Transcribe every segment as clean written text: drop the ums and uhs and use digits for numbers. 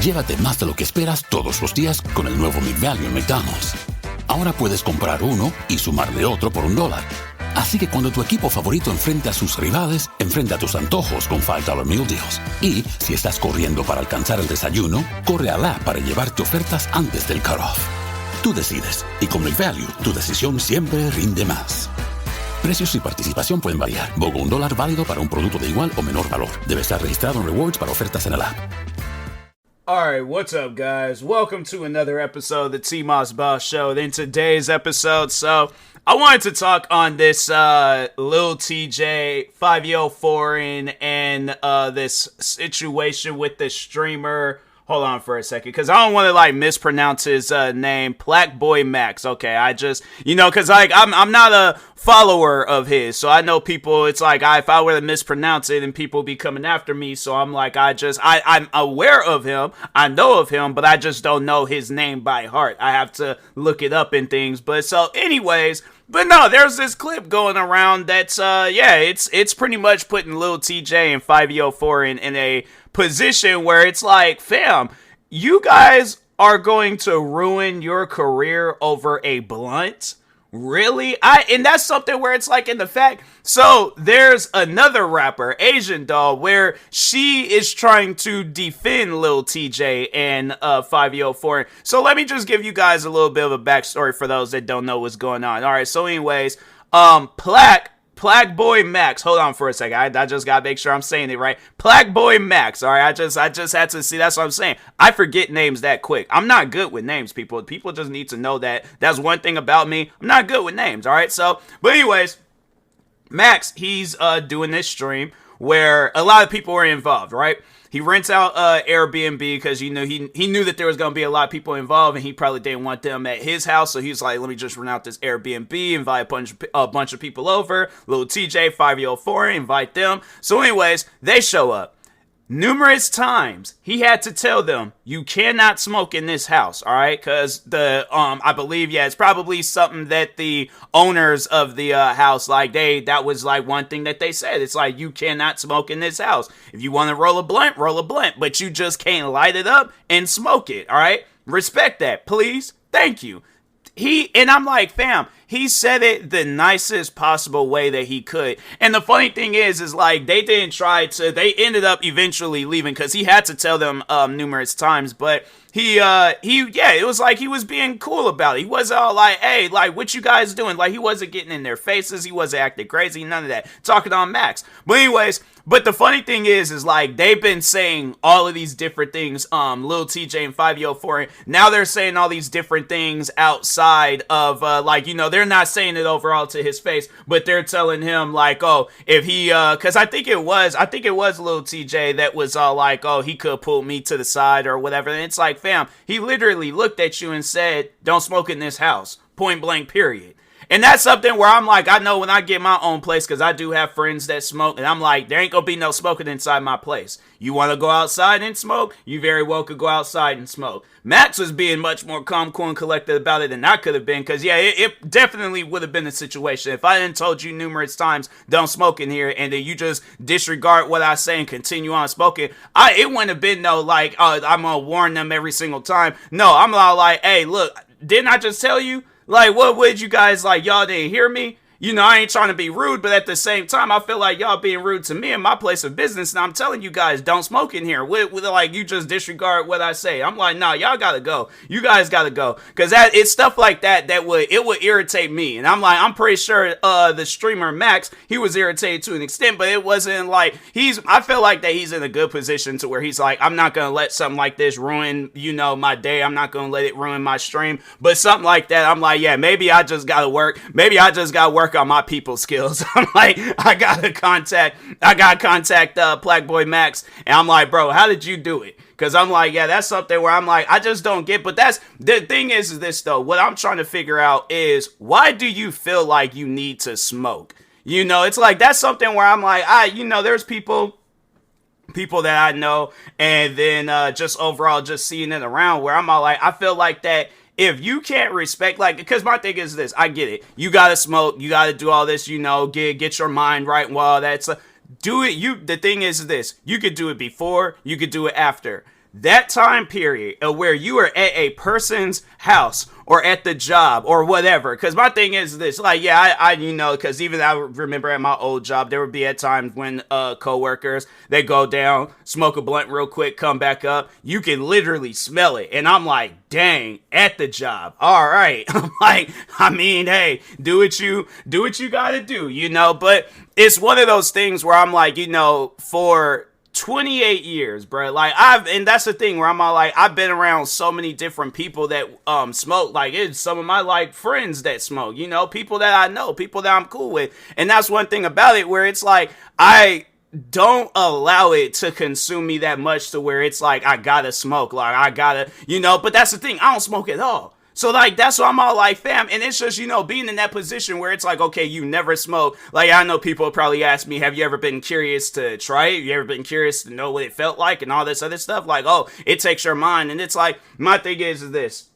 Llévate más de lo que esperas todos los días con el nuevo McValue en McDonald's. Ahora puedes comprar uno y sumarle otro por $1. Así que cuando tu equipo favorito enfrente a sus rivales, enfrenta tus antojos con $5 Meal Deals. Y si estás corriendo para alcanzar el desayuno, corre a la app para llevarte ofertas antes del cutoff. Tú decides, y con McValue, tu decisión siempre rinde más. Precios y participación pueden variar. BOGO $1 válido para un producto de igual o menor valor. Debe estar registrado en Rewards para ofertas en el app. Alright, what's up, guys? Welcome to another episode of the TMossBoss Show. In today's episode, I wanted to talk on this Lil TJay, Fivio foreign, and this situation with the streamer. Hold on for a second, because I don't want to, mispronounce his name. PlaqueBoyMax. Okay, I just, because, I'm not a follower of his, so I know people, it's like, if I were to mispronounce it, and people be coming after me, so I'm like, I'm aware of him, I know of him, but I just don't know his name by heart. I have to look it up and things, but so, anyways... But no, there's this clip going around that's, it's pretty much putting Lil TJay and Fivio foreign in a position where it's like, fam, you guys are going to ruin your career over a blunt? Really? And that's something where it's like in the fact, so there's another rapper, Asian Doll, where she is trying to defend Lil TJay and Fivio foreign. So let me just give you guys a little bit of a backstory for those that don't know what's going on. Alright, so anyways, PlaqueBoyMax. Hold on for a second. I just gotta make sure I'm saying it right. PlaqueBoyMax. All right. I just had to see. That's what I'm saying. I forget names that quick. I'm not good with names, people. People just need to know that. That's one thing about me. I'm not good with names. All right. So, but anyways, Max, he's doing this stream where a lot of people are involved, right? He rents out Airbnb because he knew that there was going to be a lot of people involved, and he probably didn't want them at his house. So he's like, let me just rent out this Airbnb, invite a bunch of people over. Lil TJay, Fivio foreign, invite them. So anyways, they show up. Numerous times he had to tell them, you cannot smoke in this house, all right? Because I believe, it's probably something that the owners of the house, that was one thing that they said. It's like, you cannot smoke in this house. If you want to roll a blunt, but you just can't light it up and smoke it, all right? Respect that, please. Thank you. And I'm like, fam, he said it the nicest possible way that he could. And the funny thing is they didn't try to, they ended up eventually leaving because he had to tell them numerous times, but it was like he was being cool about it. He wasn't all like, hey, what you guys doing? He wasn't getting in their faces. He wasn't acting crazy, none of that. Talking on Max. But anyways, but the funny thing is they've been saying all of these different things, Lil TJay and Fivio foreign. Now they're saying all these different things outside of, they're not saying it overall to his face, but they're telling him, if he, because I think it was Lil TJay that was all like, oh, he could pull me to the side or whatever. And it's like, fam, he literally looked at you and said, don't smoke in this house. Point blank, period. And that's something where I'm like, I know when I get my own place, because I do have friends that smoke, and I'm like, there ain't gonna be no smoking inside my place. You want to go outside and smoke? You very well could go outside and smoke. Max was being much more calm, cool, and collected about it than I could have been, because, it definitely would have been a situation. If I hadn't told you numerous times, don't smoke in here, and then you just disregard what I say and continue on smoking, it wouldn't have been no, I'm gonna warn them every single time. No, I'm all like, hey, look, didn't I just tell you? What would you guys, y'all didn't hear me? I ain't trying to be rude, but at the same time, I feel like y'all being rude to me in my place of business. Now I'm telling you guys, don't smoke in here. You just disregard what I say. I'm like, nah, y'all gotta go. You guys gotta go. Cause it's stuff like that would irritate me. And I'm like, I'm pretty sure, the streamer Max, he was irritated to an extent, but it wasn't I feel like that he's in a good position to where he's like, I'm not gonna let something like this ruin, my day. I'm not gonna let it ruin my stream. But something like that, I'm like, maybe I just gotta work. Maybe I just gotta work on my people skills. I'm like, I gotta contact PlaqueBoyMax, and I'm like, bro, how did you do it? Because I'm like, that's something where I'm like, I just don't get. But that's the thing is this though, what I'm trying to figure out is, why do you feel like you need to smoke? It's like, that's something where I'm like, there's people that I know, and then just overall just seeing it around where I'm all like, I feel like that if you can't respect, because my thing is this, I get it. You gotta smoke, you gotta do all this, get your mind right and all that stuff. Do it. The thing is this, you could do it before, you could do it after. that time period of where you are at a person's house or at the job or whatever. Because my thing is this, like, yeah, I because even I remember at my old job, there would be at times when coworkers, they go down, smoke a blunt real quick, come back up. You can literally smell it. And I'm like, dang, at the job. All right. I'm like, I mean, hey, do what you gotta do, but it's one of those things where I'm like, for 28 years, bro. Like, and that's the thing where I'm all like, I've been around so many different people that smoke. Like, it's some of my like friends that smoke, people that I know, people that I'm cool with. And that's one thing about it where it's like, I don't allow it to consume me that much to where it's like, I gotta smoke. Like, I gotta, but that's the thing. I don't smoke at all. So, like, that's why I'm all like, fam, and it's just, being in that position where it's like, okay, you never smoke. Like, I know people probably ask me, have you ever been curious to try it? You ever been curious to know what it felt like and all this other stuff? Like, oh, it takes your mind. And it's like, my thing is this.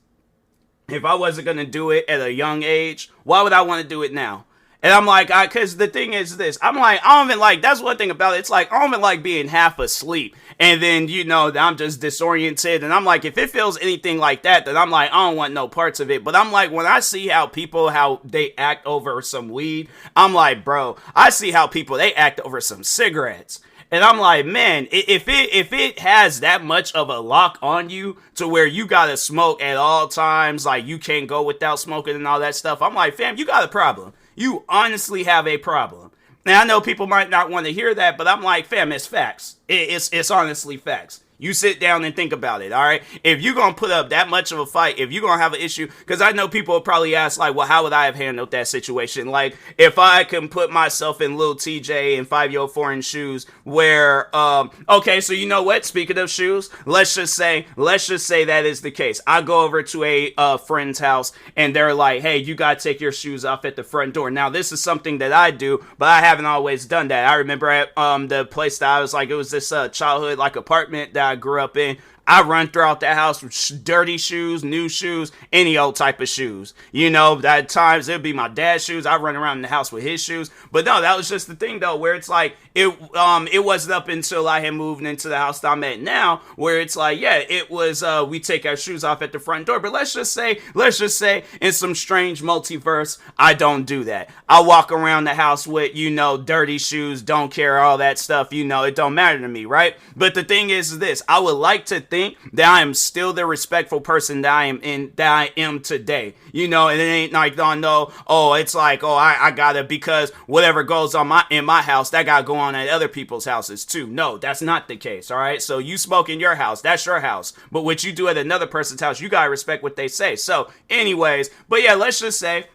If I wasn't going to do it at a young age, why would I want to do it now? And I'm like, because the thing is this, I'm like, I don't even like, that's one thing about it. It's like, I don't even like being half asleep. And then, I'm just disoriented. And I'm like, if it feels anything like that, then I'm like, I don't want no parts of it. But I'm like, when I see how they act over some weed, I'm like, bro, I see how they act over some cigarettes. And I'm like, man, if it has that much of a lock on you to where you gotta smoke at all times, like you can't go without smoking and all that stuff, I'm like, fam, you got a problem. You honestly have a problem. Now, I know people might not want to hear that, but I'm like, fam, it's facts. It's honestly facts. You sit down and think about it, all right? If you're going to put up that much of a fight, if you're going to have an issue, because I know people will probably ask, like, well, how would I have handled that situation? Like, if I can put myself in little TJay and Fivio foreign shoes where, okay, so you know what? Speaking of shoes, let's just say that is the case. I go over to a friend's house and they're like, hey, you got to take your shoes off at the front door. Now, this is something that I do, but I haven't always done that. I remember at the place that I was like, it was this childhood like apartment that I grew up in. I run throughout the house with dirty shoes, new shoes, any old type of shoes. At times it'd be my dad's shoes. I run around in the house with his shoes. But no, that was just the thing though, where it's like, it wasn't up until I had moved into the house that I'm at now, where it's like, yeah, it was, we take our shoes off at the front door. But let's just say in some strange multiverse, I don't do that. I walk around the house with, dirty shoes, don't care, all that stuff, it don't matter to me, right? But the thing is this, I would like to think that I am still the respectful person that I am today, and it ain't like, it's like, I gotta, because whatever goes on in my house, that gotta go on at other people's houses too. No, that's not the case. All right. So you smoke in your house, that's your house, but what you do at another person's house, you gotta respect what they say. So anyways, but yeah, let's just say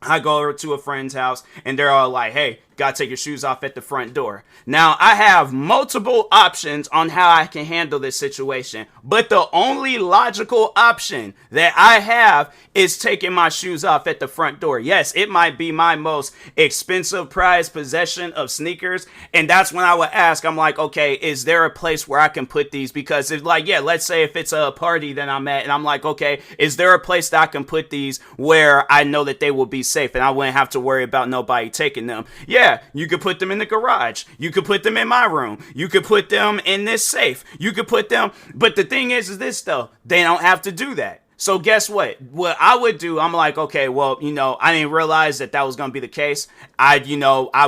I go over to a friend's house and they're all like, hey, gotta take your shoes off at the front door. Now, I have multiple options on how I can handle this situation, but the only logical option that I have is taking my shoes off at the front door. Yes, it might be my most expensive prized possession of sneakers, and that's when I would ask, I'm like, okay, is there a place where I can put these? Because if, like, yeah, let's say if it's a party that I'm at, and I'm like, okay, is there a place that I can put these where I know that they will be safe and I wouldn't have to worry about nobody taking them? Yeah, you could put them in the garage. You could put them in my room. You could put them in this safe. You could put them. But the thing is this though, they don't have to do that. So guess what? What I would do, I'm like, okay, well, I didn't realize that was going to be the case. I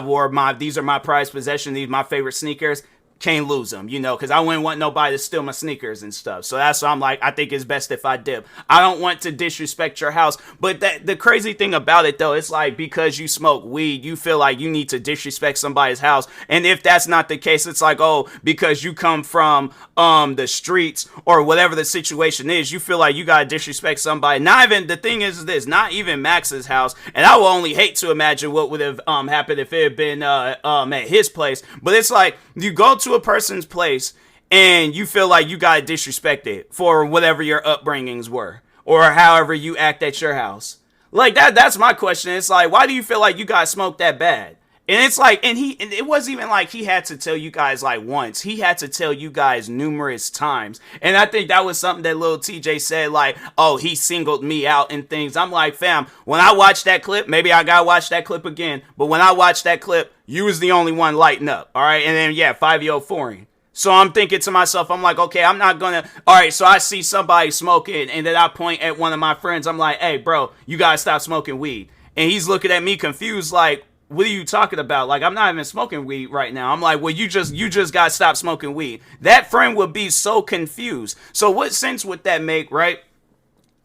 wore these are my prized possession. These are my favorite sneakers. Can't lose them, because I wouldn't want nobody to steal my sneakers and stuff. So that's why I'm like, I think it's best if I dip. I don't want to disrespect your house. But the crazy thing about it, though, it's like because you smoke weed, you feel like you need to disrespect somebody's house. And if that's not the case, it's like, oh, because you come from the streets or whatever the situation is, you feel like you got to disrespect somebody. Not even, the thing is this, not even Max's house. And I will only hate to imagine what would have happened if it had been at his place. But it's like, you go to a person's place and you feel like you got disrespected for whatever your upbringings were or however you act at your house. Like that's my question. It's like, why do you feel like you got smoked that bad? And it's like, and it wasn't even like he had to tell you guys like once. He had to tell you guys numerous times. And I think that was something that little TJay said, like, oh, he singled me out and things. I'm like, fam, when I watched that clip, maybe I gotta watch that clip again. But when I watched that clip, you was the only one lighting up. All right. And then, yeah, Fivio foreign. So I'm thinking to myself, I'm like, okay, I'm not gonna, all right, so I see somebody smoking, and then I point at one of my friends, I'm like, hey, bro, you gotta stop smoking weed. And he's looking at me confused, like, what are you talking about? Like, I'm not even smoking weed right now. I'm like, well, you just gotta stop smoking weed. That friend would be so confused. So what sense would that make, right?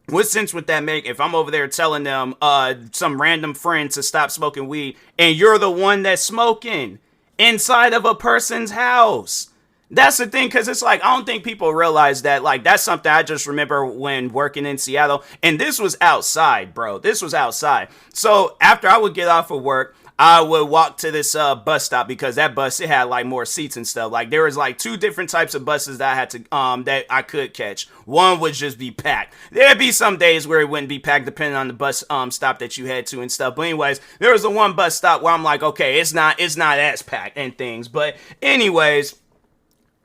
What sense would that make if I'm over there telling them, some random friend to stop smoking weed, and you're the one that's smoking inside of a person's house? That's the thing, because it's like, I don't think people realize that. Like, that's something I just remember when working in Seattle, and this was outside, bro. This was outside. So after I would get off of work, I would walk to this bus stop, because that bus, it had like more seats and stuff. Like, there was like two different types of buses that I had to that I could catch. One would just be packed. There'd be some days where it wouldn't be packed depending on the bus stop that you head to and stuff. But anyways, there was the one bus stop where I'm like, okay, it's not as packed and things. But anyways,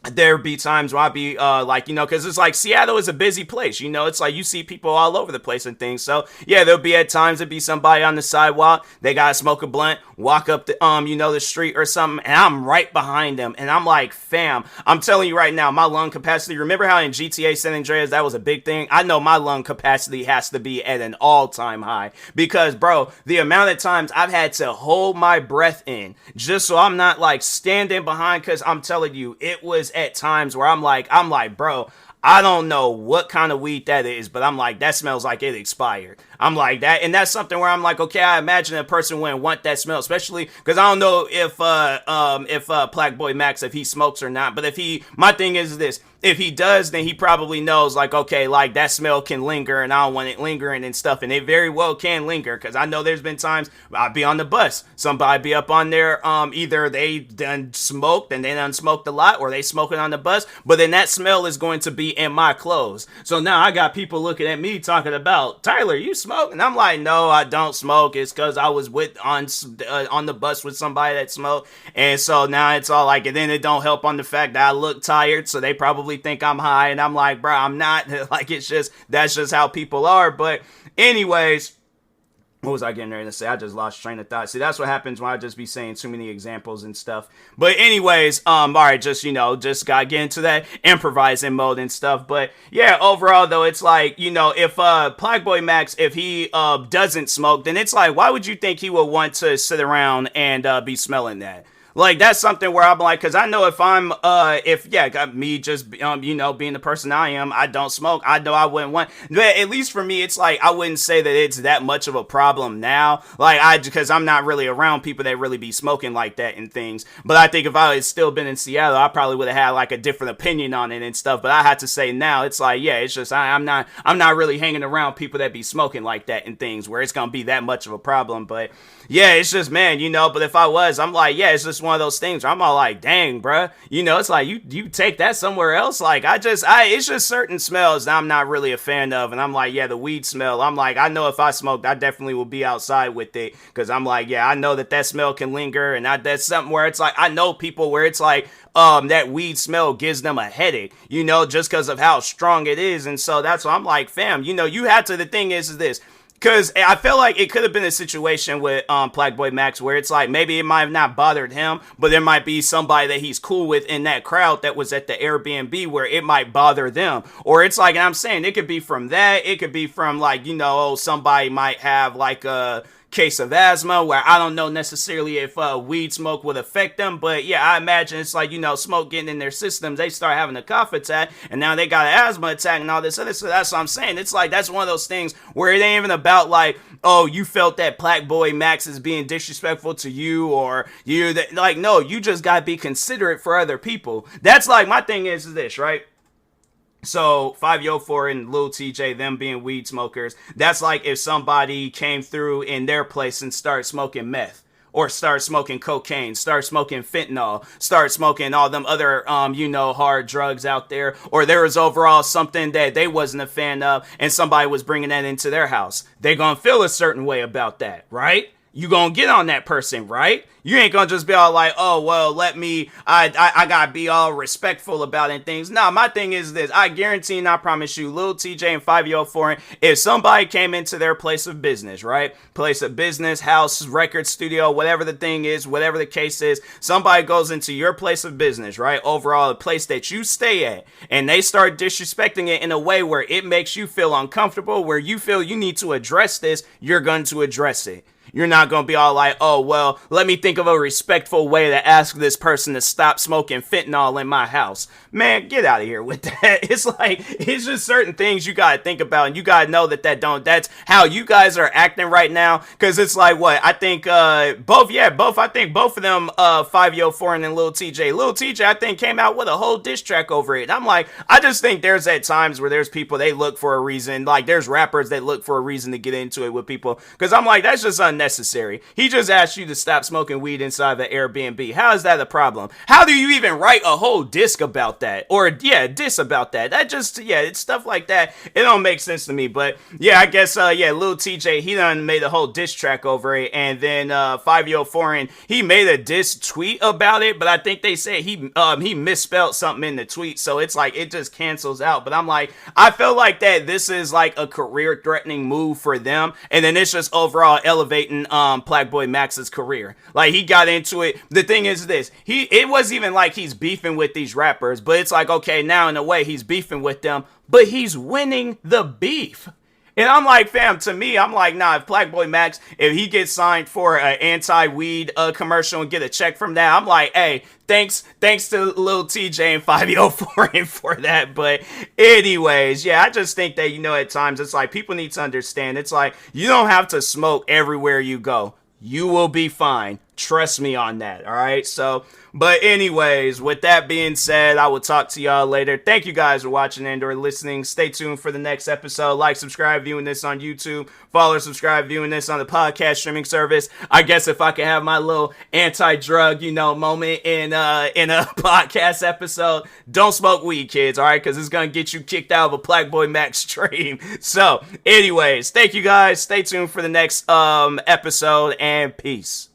there be times where I'd be like, you know, because it's like Seattle is a busy place, you know, it's like you see people all over the place and things. So yeah, there'll be at times there'd be somebody on the sidewalk, they gotta smoke a blunt, walk up the you know, the street or something, and I'm right behind them, and I'm like, fam, I'm telling you right now, my lung capacity, remember how in GTA San Andreas that was a big thing? I know my lung capacity has to be at an all-time high, because bro, the amount of times I've had to hold my breath in just so I'm not like standing behind, because I'm telling you, it was at times where I'm like, bro, I don't know what kind of weed that is, but I'm like, that smells like it expired. I'm like that, and that's something where I'm like, okay, I imagine a person wouldn't want that smell, especially because I don't know if PlaqueBoyMax, if he smokes or not. But my thing is this: if he does, then he probably knows, like, okay, like that smell can linger, and I don't want it lingering and stuff, and it very well can linger, because I know there's been times I'd be on the bus, somebody be up on there, either they done smoked and they done smoked a lot, or they smoking on the bus, but then that smell is going to be in my clothes. So now I got people looking at me talking about, Tyler, you smoke? And I'm like, no, I don't smoke. It's because I was on the bus with somebody that smoked, and so now it's all like, and then it don't help on the fact that I look tired, so they probably think I'm high, and I'm like, bro, I'm not. Like, it's just, that's just how people are. But anyways, what was I getting ready to say? I just lost train of thought. See, that's what happens when I just be saying too many examples and stuff. But anyways, all right, just, you know, just gotta get into that improvising mode and stuff. But yeah, overall though, it's like, you know, if PlaqueBoyMax, if he doesn't smoke, then it's like, why would you think he would want to sit around and be smelling that? Like, that's something where I'm like, because I know if I'm, got me just, you know, being the person I am, I don't smoke. I know I wouldn't want, but at least for me, it's like, I wouldn't say that it's that much of a problem now. Like, because I'm not really around people that really be smoking like that and things. But I think if I had still been in Seattle, I probably would have had like a different opinion on it and stuff. But I had to say now, it's like, yeah, it's just, I'm not really hanging around people that be smoking like that and things where it's going to be that much of a problem. But yeah, it's just, man, you know, but if I was, I'm like, yeah, it's just one of those things where I'm all like, dang, bruh, you know, it's like, you take that somewhere else. Like, it's just certain smells that I'm not really a fan of. And I'm like, yeah, the weed smell, I'm like, I know if I smoked, I definitely will be outside with it. Cause I'm like, yeah, I know that smell can linger. And that's something where it's like, I know people where it's like, that weed smell gives them a headache, you know, just cause of how strong it is. And so that's why I'm like, fam, you know, the thing is this. Because I feel like it could have been a situation with PlaqueBoyMax where it's like, maybe it might have not bothered him, but there might be somebody that he's cool with in that crowd that was at the Airbnb where it might bother them. Or it's like, and I'm saying, it could be from that. It could be from like, you know, somebody might have like a case of asthma where I don't know necessarily if weed smoke would affect them, but yeah, I imagine it's like, you know, smoke getting in their systems, they start having a cough attack, and now they got an asthma attack and all this other. So that's what I'm saying. It's like, that's one of those things where it ain't even about like, oh, you felt that PlaqueBoyMax is being disrespectful to you, or you that, like, no, you just gotta be considerate for other people. That's like, my thing is this, right? So Fivio and Lil TJay, them being weed smokers, that's like if somebody came through in their place and started smoking meth, or start smoking cocaine, start smoking fentanyl, start smoking all them other, you know, hard drugs out there, or there was overall something that they wasn't a fan of, and somebody was bringing that into their house. They gonna feel a certain way about that, right? you gonna get on that person, right? You ain't gonna just be all like, oh, well, I gotta be all respectful about it and things. Nah, my thing is this. I guarantee and I promise you, Lil TJay and Fivio Foreign, if somebody came into their place of business, right? Place of business, house, record studio, whatever the thing is, whatever the case is, somebody goes into your place of business, right? Overall, the place that you stay at, and they start disrespecting it in a way where it makes you feel uncomfortable, where you feel you need to address this, you're going to address it. You're not going to be all like, oh, well, let me think of a respectful way to ask this person to stop smoking fentanyl in my house. Man, get out of here with that. It's like, it's just certain things you got to think about, and you got to know that's how you guys are acting right now. Because it's like, what? I think both of them, Fivio Foreign and Lil TJay. Lil TJay, I think, came out with a whole diss track over it. I'm like, I just think there's at times where there's people, they look for a reason. Like, there's rappers that look for a reason to get into it with people. Because I'm like, that's just unnecessary. He just asked you to stop smoking weed inside the Airbnb. How is that a problem? How do you even write a whole disc about that? Or, diss about that? That just, it's stuff like that. It don't make sense to me. But, I guess, Lil TJay, he done made a whole diss track over it. And then, Fivio Foreign, he made a diss tweet about it. But I think they said he misspelled something in the tweet. So it's like, it just cancels out. But I'm like, I feel like that this is like a career-threatening move for them. And then it's just overall elevating PlaqueBoyMax's career. Like, he got into it. The thing is this, it wasn't even like he's beefing with these rappers, but it's like, okay, now in a way he's beefing with them, but he's winning the beef. And I'm like, fam, to me, I'm like, nah, if PlaqueBoyMax, if he gets signed for an anti-weed commercial and get a check from that, I'm like, hey, thanks to Lil TJay and Fivio Foreign for that. But anyways, I just think that, at times it's like people need to understand. It's like, you don't have to smoke everywhere you go. You will be fine. Trust me on that. All right. So, but anyways, with that being said, I will talk to y'all later. Thank you guys for watching and or listening. Stay tuned for the next episode. Like, subscribe, viewing this on YouTube. Follow, subscribe, viewing this on the podcast streaming service. I guess if I could have my little anti-drug, moment in a podcast episode, don't smoke weed, kids. All right. Because it's going to get you kicked out of a PlaqueBoyMax stream. So anyways, thank you guys. Stay tuned for the next episode and peace.